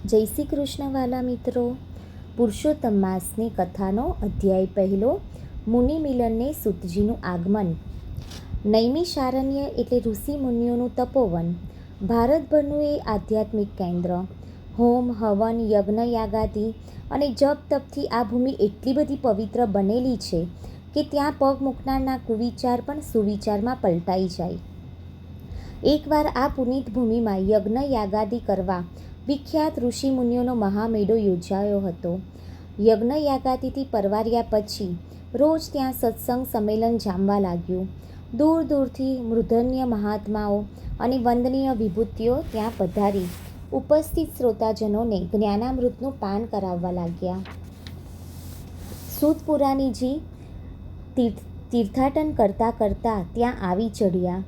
જય શ્રી કૃષ્ણ વાલા મિત્રો. પુરુષોત્તમ માસની કથાનો અધ્યાય પહેલો. મુનિ મિલનને સૂતજીનું આગમન. નૈમિષારણ્ય એટલે ઋષિ મુનિઓનું તપોવન. ભારતભરનું એ આધ્યાત્મિક કેન્દ્ર. હોમ હવન યજ્ઞ યાગાદિ અને જપ તપથી આ ભૂમિ એટલી બધી પવિત્ર બનેલી છે કે ત્યાં પગ મૂકનારના કુવિચાર પણ સુવિચારમાં પલટાઈ જાય. એકવાર આ પુનિત ભૂમિમાં યજ્ઞ યાગાદિ કરવા વિખ્યાત ઋષિ મુનિઓનો મહામેળો યોજાયો હતો. યજ્ઞ યાગાદિથી પરવાર્યા પછી રોજ ત્યાં સત્સંગ સંમેલન જામવા લાગ્યું. દૂર દૂરથી મૂર્ધન્ય મહાત્માઓ અને વંદનીય વિભૂતિઓ ત્યાં પધારી ઉપસ્થિત શ્રોતાજનોને જ્ઞાનામૃતનું પાન કરાવવા લાગ્યા. સૂત પુરાણીજી તીર્થાટન કરતાં કરતાં ત્યાં આવી ચઢ્યા.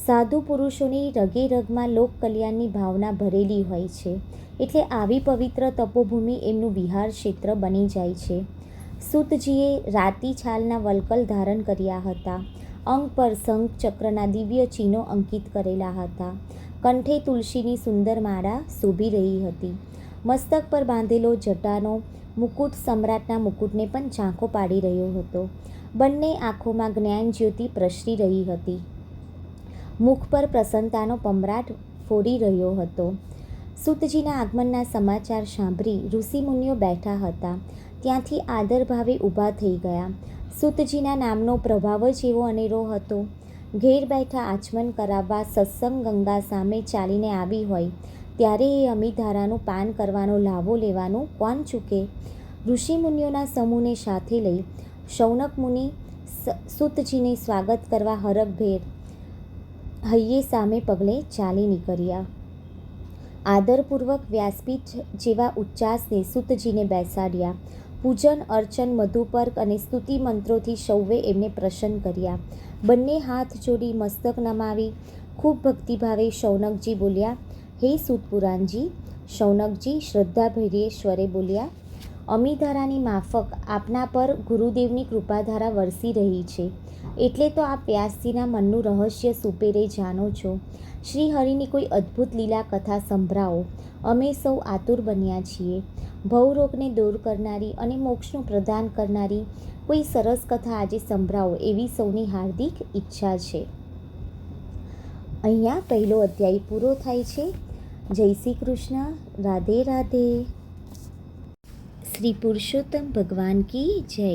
સાધુ પુરુષોની રગે રગમાં લોક કલ્યાણની ભાવના ભરેલી હોય છે, એટલે આવી પવિત્ર તપોભૂમિ એમનું વિહાર ક્ષેત્ર બની જાય છે. સૂતજીએ રાતી છાલના વલ્કલ ધારણ કર્યા હતા. અંગ પર શંખ ચક્રના દિવ્ય ચિહ્નો અંકિત કરેલા હતા. કંઠે તુલસીની સુંદર માળા શોભી રહી હતી. મસ્તક પર બાંધેલો જટાનો મુકુટ સમ્રાટના મુકુટને પણ ઝાંખો પાડી રહ્યો હતો. બંને આંખોમાં જ્ઞાન જ્યોતિ પ્રસરી રહી હતી. મુખ પર પ્રસન્નતાનો પમરાટ ફોડી રહ્યો હતો. સૂતજીના આગમનના સમાચાર સાંભળી ઋષિમુનિઓ બેઠા હતા ત્યાંથી આદરભાવે ઊભા થઈ ગયા. સૂતજીના નામનો પ્રભાવ જ એવો અનેરો હતો. ઘેર બેઠા આચમન કરાવવા સત્સંગ ગંગા સામે ચાલીને આવી હોય ત્યારે એ અમીધારાનું પાન કરવાનો લાવો લેવાનું કોણ ચૂકે? ઋષિમુનિઓના સમૂહને સાથે લઈ શૌનક મુનિ સૂતજીને સ્વાગત કરવા હરખભેર હૈયે સામે પગલે ચાલી નીકળ્યા. આદરપૂર્વક વ્યાસપીઠ જેવા ઉચ્ચાસને સૂતજીને બેસાડ્યા. પૂજન અર્ચન મધુપર્ક અને સ્તુતિ મંત્રોથી સૌએ એમને પ્રસન્ન કર્યા. બંને હાથ જોડી મસ્તક નમાવી ખૂબ ભક્તિભાવે શૌનકજી બોલ્યા, હે સૂતપુરાણજી. શૌનકજી શ્રદ્ધાભેર્યે સ્વરે બોલ્યા, અમીધારાની માફક આપના પર ગુરુદેવની કૃપાધારા વરસી રહી છે, એટલે તો આપ વ્યાસજીના મનનું રહસ્ય સુપેરે જાણો છો. શ્રી હરિની કોઈ અદ્ભુત લીલા કથા સંભળાવો. અમે સૌ આતુર બન્યા છીએ. ભવરોગને દૂર કરનારી અને મોક્ષનું પ્રદાન કરનારી કોઈ સરસ કથા આજે સંભળાવો એવી સૌની હાર્દિક ઈચ્છા છે. અહીંયા પહેલો અધ્યાય પૂરો થાય છે. જય શ્રી કૃષ્ણ. રાધે રાધે. શ્રી પુરુષોત્તમ ભગવાન કી જય.